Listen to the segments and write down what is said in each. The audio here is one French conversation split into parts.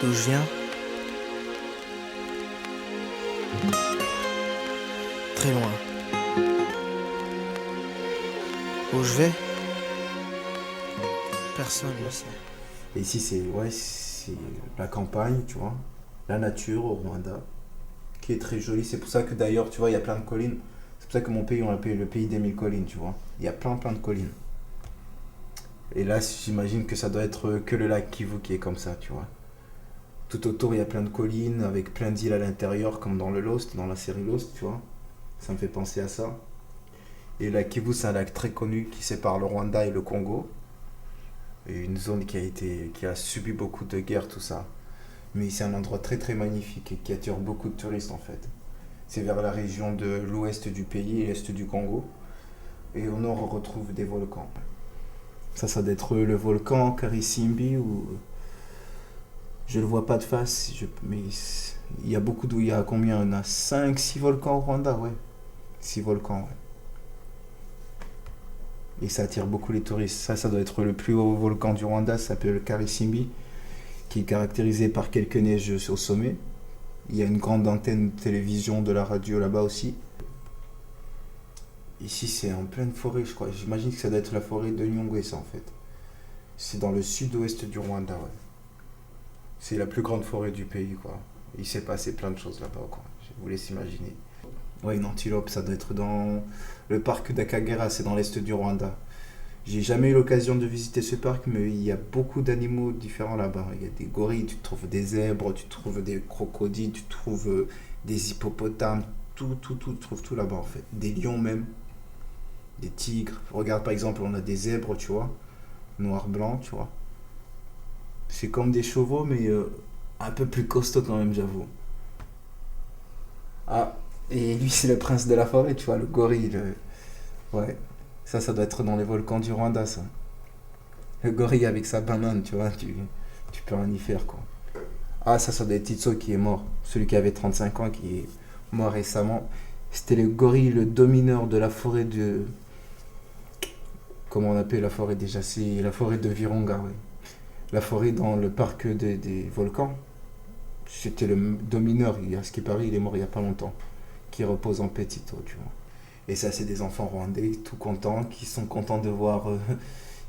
D'où je viens? Très loin. Où je vais? Personne ne le sait. Et ici, c'est la campagne, tu vois, la nature au Rwanda, qui est très jolie. C'est pour ça que d'ailleurs, tu vois, il y a plein de collines. C'est pour ça que mon pays, on l'appelle le pays des mille collines, tu vois. Il y a plein de collines. Et là, j'imagine que ça doit être que le lac Kivu qui est comme ça, tu vois. Tout autour, il y a plein de collines avec plein d'îles à l'intérieur, comme dans le Lost, dans la série Lost, tu vois. Ça me fait penser à ça. Et le lac Kivu, c'est un lac très connu qui sépare le Rwanda et le Congo. Et une zone qui a subi beaucoup de guerres, tout ça. Mais c'est un endroit très magnifique et qui attire beaucoup de touristes en fait. C'est vers la région de l'ouest du pays et l'est du Congo. Et au nord, on retrouve des volcans. Ça doit être le volcan Karisimbi ou je le vois pas de face, mais il y a beaucoup d'où il y a combien? On a 5 6 volcans au Rwanda, ouais. 6 volcans, ouais. Et ça attire beaucoup les touristes. Ça doit être le plus haut volcan du Rwanda, ça s'appelle le Karisimbi, qui est caractérisé par quelques neiges au sommet. Il y a une grande antenne de télévision, de la radio là-bas aussi. Ici, c'est en pleine forêt, je crois. J'imagine que ça doit être la forêt de Nyungwe, ça, en fait. C'est dans le sud-ouest du Rwanda, ouais. C'est la plus grande forêt du pays, quoi. Il s'est passé plein de choses là-bas, quoi. Je vous laisse imaginer. Ouais, une antilope, ça doit être dans le parc d'Akagera, c'est dans l'est du Rwanda. J'ai jamais eu l'occasion de visiter ce parc, mais il y a beaucoup d'animaux différents là-bas. Il y a des gorilles, tu trouves des zèbres, tu trouves des crocodiles, tu trouves des hippopotames, tu trouves tout là-bas en fait. Des lions même, des tigres. Regarde par exemple, on a des zèbres, tu vois, noir-blanc, tu vois. C'est comme des chevaux, mais un peu plus costaud quand même, j'avoue. Ah, et lui c'est le prince de la forêt, tu vois, le gorille. Ouais, ça doit être dans les volcans du Rwanda, ça. Le gorille avec sa banane, tu vois, tu peux rien y faire, quoi. Ah, ça doit être Titso qui est mort. Celui qui avait 35 ans, qui est mort récemment. C'était le gorille, le domineur de la forêt de... Comment on appelle la forêt déjà? C'est la forêt de Virunga, oui. La forêt dans le parc des volcans. C'était le domineur, à ce qui paraît, il est mort il n'y a pas longtemps. Qui repose en paix, Tito, tu vois. Et ça, c'est des enfants rwandais, tout contents, qui sont contents de voir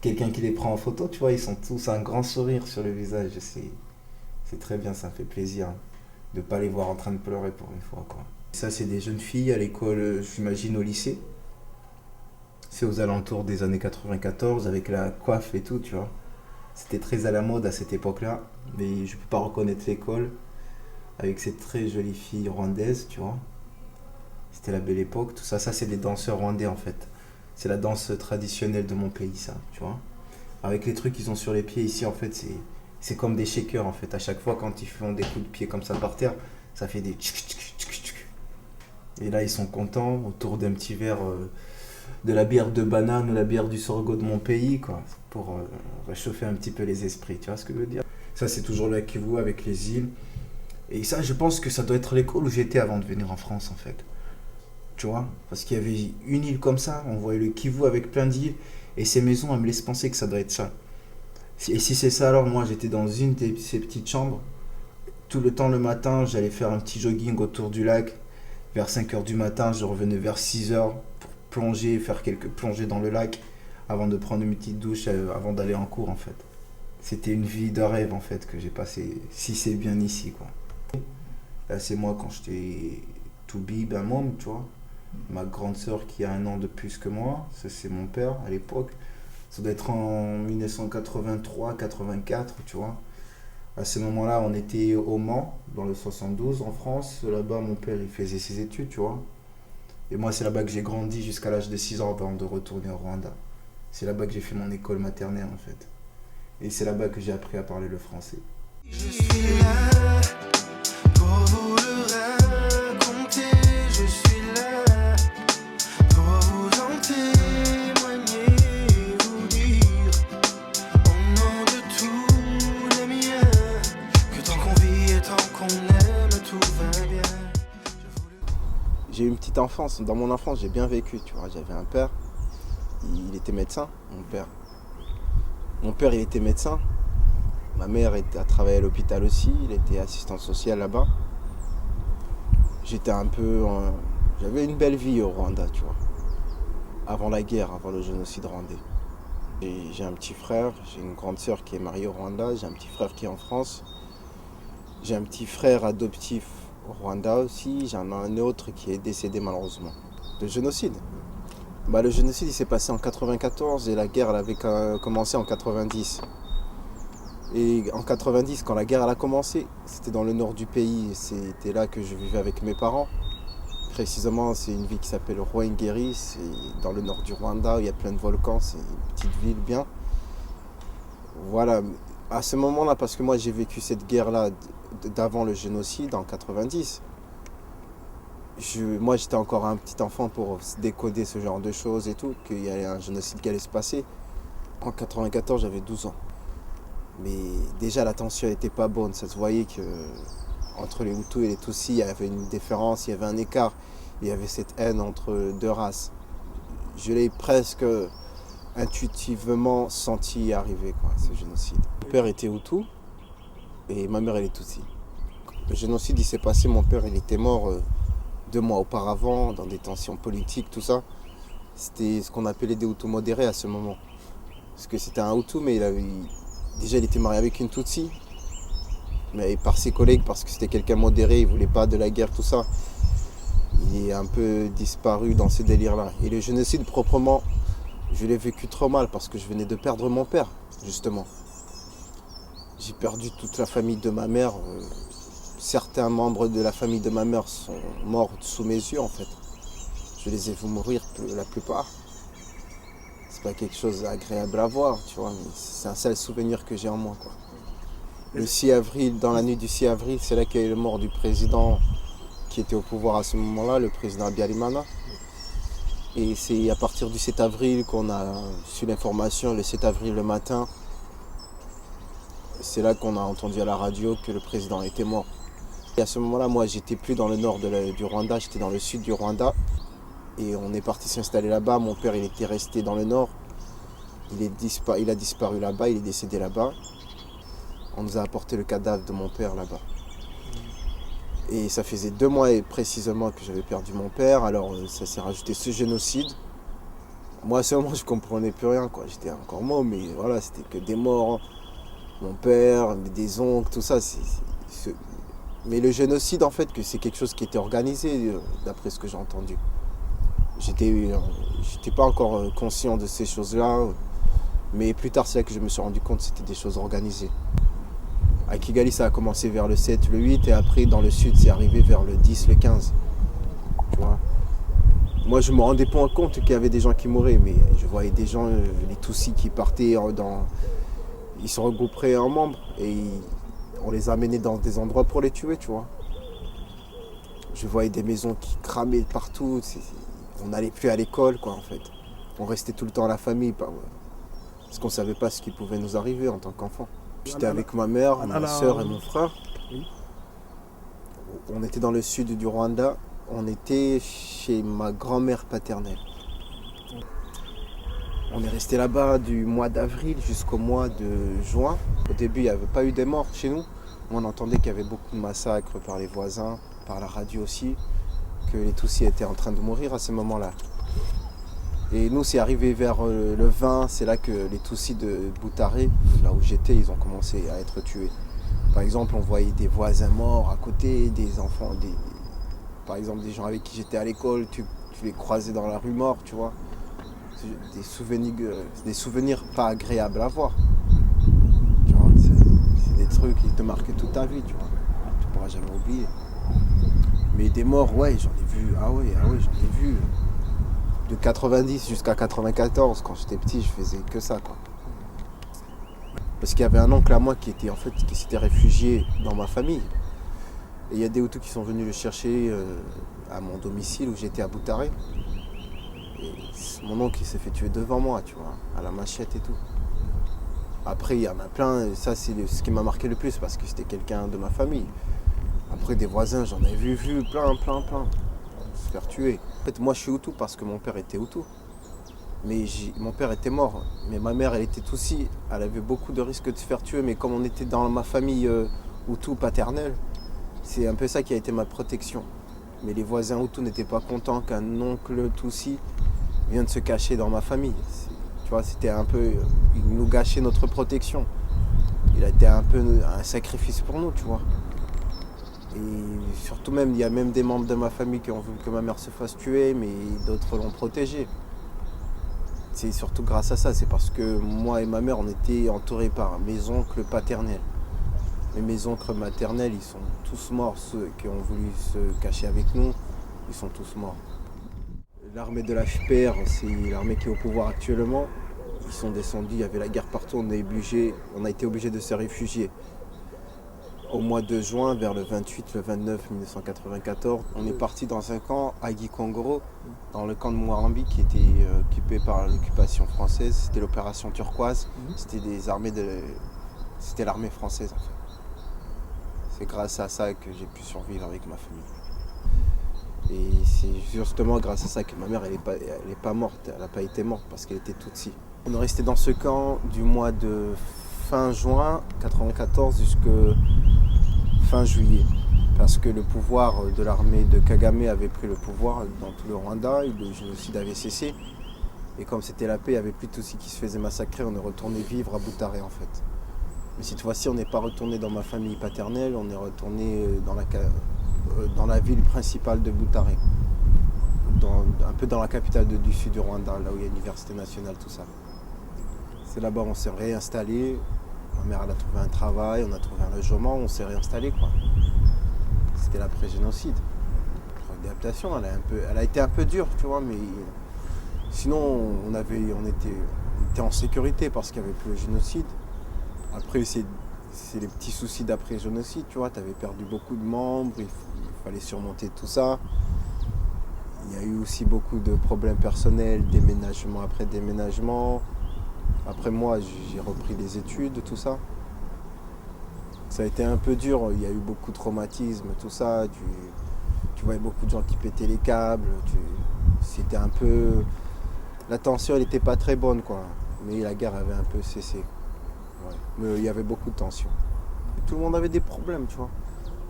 quelqu'un qui les prend en photo, tu vois. Ils sont tous un grand sourire sur le visage. C'est très bien, ça me fait plaisir de ne pas les voir en train de pleurer pour une fois, quoi. Ça, c'est des jeunes filles à l'école, j'imagine, au lycée. C'est aux alentours des années 94, avec la coiffe et tout, tu vois. C'était très à la mode à cette époque-là, mais je ne peux pas reconnaître l'école avec ces très jolies filles rwandaises, tu vois. C'était la belle époque, tout ça. Ça, c'est des danseurs rwandais, en fait. C'est la danse traditionnelle de mon pays, ça, tu vois. Avec les trucs qu'ils ont sur les pieds ici, en fait, c'est comme des shakers, en fait. À chaque fois, quand ils font des coups de pied comme ça par terre, ça fait des tchic, tchic, tchic, tchic. Et là, ils sont contents autour d'un petit verre de la bière de banane ou la bière du sorgho de mon pays, quoi, pour réchauffer un petit peu les esprits, tu vois ce que je veux dire? Ça, c'est toujours là qui vous avec les îles. Et ça, je pense que ça doit être l'école où j'étais avant de venir en France, en fait. Tu vois, parce qu'il y avait une île comme ça, on voyait le Kivu avec plein d'îles, et ces maisons, elles me laissent penser que ça doit être ça. Et si c'est ça, alors moi, j'étais dans une de ces petites chambres, tout le temps le matin, j'allais faire un petit jogging autour du lac, vers 5 heures du matin, je revenais vers 6 heures pour plonger, faire quelques plongées dans le lac, avant de prendre une petite douche, avant d'aller en cours, en fait. C'était une vie de rêve, en fait, que j'ai passé, si c'est bien ici, quoi. Là, c'est moi quand j'étais tout bib, un môme, tu vois. Ma grande sœur qui a 1 an de plus que moi, ça c'est mon père à l'époque. Ça doit être en 1983-84, tu vois. À ce moment-là, on était au Mans, dans le 72 en France. Là-bas, mon père, il faisait ses études, tu vois. Et moi, c'est là-bas que j'ai grandi jusqu'à l'âge de 6 ans avant de retourner au Rwanda. C'est là-bas que j'ai fait mon école maternelle, en fait. Et c'est là-bas que j'ai appris à parler le français. Je suis là pour vous le raconter. Je suis là pour vous en témoigner, vous dire au nom de tous les miens que tant qu'on vit et tant qu'on aime, tout va bien. J'ai eu une petite enfance. Dans mon enfance, j'ai bien vécu, tu vois. J'avais un père, il était médecin, mon père. Mon père, il était médecin. Ma mère a travaillé à l'hôpital aussi, elle était assistante sociale là-bas. J'avais une belle vie au Rwanda, tu vois. Avant la guerre, avant le génocide rwandais. J'ai un petit frère, j'ai une grande sœur qui est mariée au Rwanda, j'ai un petit frère qui est en France. J'ai un petit frère adoptif au Rwanda aussi, j'en ai un autre qui est décédé malheureusement. Le génocide. Le génocide il s'est passé en 94 et la guerre elle avait commencé en 90. Et en 90, quand la guerre elle a commencé, c'était dans le nord du pays, c'était là que je vivais avec mes parents. Précisément, c'est une ville qui s'appelle Ruhengeri, c'est dans le nord du Rwanda, où il y a plein de volcans, c'est une petite ville bien. Voilà, à ce moment-là, parce que moi j'ai vécu cette guerre-là d'avant le génocide en 90, moi j'étais encore un petit enfant pour décoder ce genre de choses et tout, qu'il y avait un génocide qui allait se passer. En 94, j'avais 12 ans. Mais déjà la tension n'était pas bonne, ça se voyait que entre les Hutus et les Tutsis, il y avait une différence, il y avait un écart, il y avait cette haine entre deux races. Je l'ai presque intuitivement senti arriver, quoi, ce génocide. Mon père était Hutu et ma mère elle est Tutsi. Le génocide il s'est passé, mon père il était mort 2 mois auparavant, dans des tensions politiques, tout ça. C'était ce qu'on appelait des Hutus modérés à ce moment. Parce que c'était un Hutu, mais déjà il était marié avec une Tutsi. Mais par ses collègues, parce que c'était quelqu'un modéré, il ne voulait pas de la guerre, tout ça. Il est un peu disparu dans ces délires-là. Et le génocide proprement, je l'ai vécu trop mal parce que je venais de perdre mon père, justement. J'ai perdu toute la famille de ma mère. Certains membres de la famille de ma mère sont morts sous mes yeux, en fait. Je les ai vus mourir, la plupart. C'est pas quelque chose d'agréable à voir, tu vois, mais c'est un seul souvenir que j'ai en moi, quoi. Le 6 avril, dans la nuit du 6 avril, c'est là qu'il y a eu le mort du président qui était au pouvoir à ce moment-là, le président Habyarimana. Et c'est à partir du 7 avril qu'on a su l'information, le 7 avril le matin. C'est là qu'on a entendu à la radio que le président était mort. Et à ce moment-là, moi, j'étais plus dans le nord du Rwanda, j'étais dans le sud du Rwanda. Et on est parti s'installer là-bas. Mon père, il était resté dans le nord. Il a disparu là-bas, il est décédé là-bas. On nous a apporté le cadavre de mon père là-bas. Et ça faisait 2 mois précisément que j'avais perdu mon père. Alors ça s'est rajouté ce génocide. Moi à ce moment je comprenais plus rien, quoi. J'étais encore môme, mais voilà, c'était que des morts. Mon père, des oncles, tout ça. Mais le génocide en fait, que c'est quelque chose qui était organisé d'après ce que j'ai entendu. J'étais pas encore conscient de ces choses-là. Mais plus tard c'est là que je me suis rendu compte que c'était des choses organisées. À Kigali, ça a commencé vers le 7, le 8, et après, dans le sud, c'est arrivé vers le 10, le 15. Tu vois. Moi, je me rendais pas compte qu'il y avait des gens qui mouraient, mais je voyais des gens, les Tutsis qui partaient ils se regrouperaient en membres, et on les amenait dans des endroits pour les tuer, tu vois. Je voyais des maisons qui cramaient partout, on n'allait plus à l'école, quoi, en fait. On restait tout le temps à la famille, parce qu'on savait pas ce qui pouvait nous arriver en tant qu'enfants. J'étais avec ma mère, ma soeur et mon frère. Oui. On était dans le sud du Rwanda. On était chez ma grand-mère paternelle. On est resté là-bas du mois d'avril jusqu'au mois de juin. Au début, il n'y avait pas eu de morts chez nous. On entendait qu'il y avait beaucoup de massacres par les voisins, par la radio aussi, que les Tutsis étaient en train de mourir à ce moment-là. Et nous, c'est arrivé vers le 20, c'est là que les Tutsis de Butare, là où j'étais, ils ont commencé à être tués. Par exemple, on voyait des voisins morts à côté, des enfants, par exemple des gens avec qui j'étais à l'école, tu les croisais dans la rue morts, tu vois. Des souvenirs pas agréables à voir. Tu vois, c'est des trucs qui te marquent toute ta vie, tu vois. Tu pourras jamais oublier. Mais des morts, ouais, j'en ai vu, ah ouais, j'en ai vu. De 90 jusqu'à 94, quand j'étais petit, je faisais que ça, quoi. Parce qu'il y avait un oncle à moi qui s'était réfugié dans ma famille. Et il y a des Hutus qui sont venus le chercher à mon domicile où j'étais à Butare. Et mon oncle il s'est fait tuer devant moi, tu vois, à la machette et tout. Après, il y en a plein, et ça c'est ce qui m'a marqué le plus parce que c'était quelqu'un de ma famille. Après, des voisins, j'en ai vu plein. Se faire tuer. En fait, moi je suis Hutu parce que mon père était Hutu. Mais mon père était mort, mais ma mère, elle était aussi. Elle avait beaucoup de risques de se faire tuer, mais comme on était dans ma famille Hutu paternelle, c'est un peu ça qui a été ma protection. Mais les voisins Hutu n'étaient pas contents qu'un oncle Tutsi vienne se cacher dans ma famille. Tu vois, c'était un peu. Il nous gâchait notre protection. Il a été un peu un sacrifice pour nous, tu vois. Et surtout même, il y a même des membres de ma famille qui ont voulu que ma mère se fasse tuer, mais d'autres l'ont protégée. C'est surtout grâce à ça, c'est parce que moi et ma mère, on était entourés par mes oncles paternels. Mais mes oncles maternels, ils sont tous morts. Ceux qui ont voulu se cacher avec nous, ils sont tous morts. L'armée de la FPR, c'est l'armée qui est au pouvoir actuellement. Ils sont descendus, il y avait la guerre partout, on a été obligé de se réfugier. Au mois de juin, vers le 28, le 29 1994, on est parti dans un camp à Gikongoro, dans le camp de Mouarambi qui était occupé par l'occupation française. C'était l'opération turquoise, c'était l'armée française en fait. C'est grâce à ça que j'ai pu survivre avec ma famille. Et c'est justement grâce à ça que ma mère, elle est pas morte, elle n'a pas été morte parce qu'elle était Tutsi. On est resté dans ce camp du mois de fin juin 1994 jusqu'à fin juillet. Parce que le pouvoir de l'armée de Kagame avait pris le pouvoir dans tout le Rwanda, et le génocide avait cessé. Et comme c'était la paix, il n'y avait plus de Tutsis qui se faisaient massacrer, on est retourné vivre à Butare en fait. Mais cette fois-ci, on n'est pas retourné dans ma famille paternelle, on est retourné dans la ville principale de Butare. Un peu dans la capitale du sud du Rwanda, là où il y a l'université nationale, tout ça. C'est là-bas où on s'est réinstallé. Ma mère, elle a trouvé un travail, on a trouvé un logement, on s'est réinstallé quoi. C'était l'après-génocide. L'adaptation, elle a été un peu dure, tu vois, mais sinon on était en sécurité parce qu'il n'y avait plus le génocide. Après, c'est les petits soucis d'après-génocide, tu vois, tu avais perdu beaucoup de membres, il fallait surmonter tout ça. Il y a eu aussi beaucoup de problèmes personnels, déménagement après déménagement. Après moi, j'ai repris les études, tout ça. Ça a été un peu dur, il y a eu beaucoup de traumatismes, tout ça. Tu voyais beaucoup de gens qui pétaient les câbles. C'était un peu... La tension, elle n'était pas très bonne, quoi. Mais la guerre avait un peu cessé. Ouais. Mais il y avait beaucoup de tension. Tout le monde avait des problèmes, tu vois.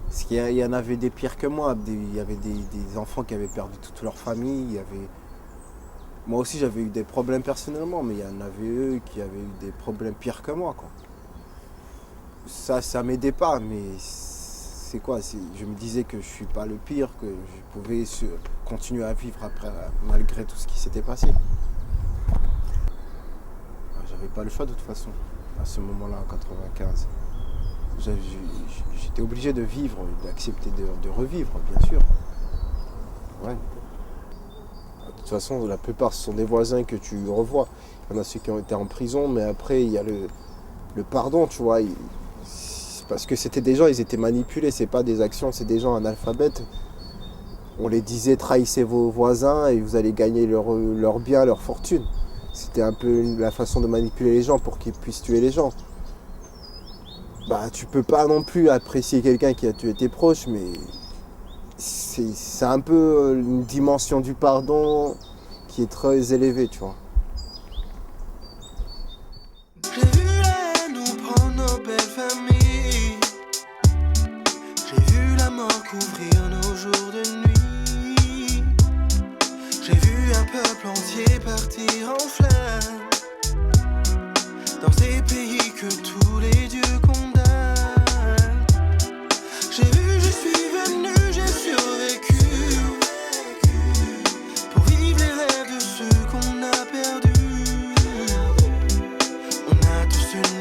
Parce qu'il y en avait des pires que moi. Il y avait des enfants qui avaient perdu toute leur famille. Moi aussi, j'avais eu des problèmes personnellement, mais il y en avait eux qui avaient eu des problèmes pires que moi, quoi. Ça m'aidait pas, mais c'est quoi? Je me disais que je suis pas le pire, que je pouvais continuer à vivre après, malgré tout ce qui s'était passé. J'avais pas le choix de toute façon, à ce moment-là, en 95. J'étais obligé de vivre, d'accepter de revivre, bien sûr. Ouais. De toute façon, la plupart, ce sont des voisins que tu revois. Il y en a ceux qui ont été en prison, mais après, il y a le pardon, tu vois. Parce que c'était des gens, ils étaient manipulés, c'est pas des actions, c'est des gens analphabètes. On les disait, trahissez vos voisins et vous allez gagner leur bien, leur fortune. C'était un peu la façon de manipuler les gens pour qu'ils puissent tuer les gens. Bah, tu peux pas non plus apprécier quelqu'un qui a tué tes proches, mais c'est un peu une dimension du pardon qui est très élevée, tu vois. J'ai vu la haine nous prendre nos belles familles. J'ai vu la mort couvrir nos jours de nuit. J'ai vu un peuple entier partir en flammes dans ces pays que tous les dieux condamnent. J'ai vu, je suis venu, j'ai survécu pour vivre les rêves de ceux qu'on a perdus. On a tous une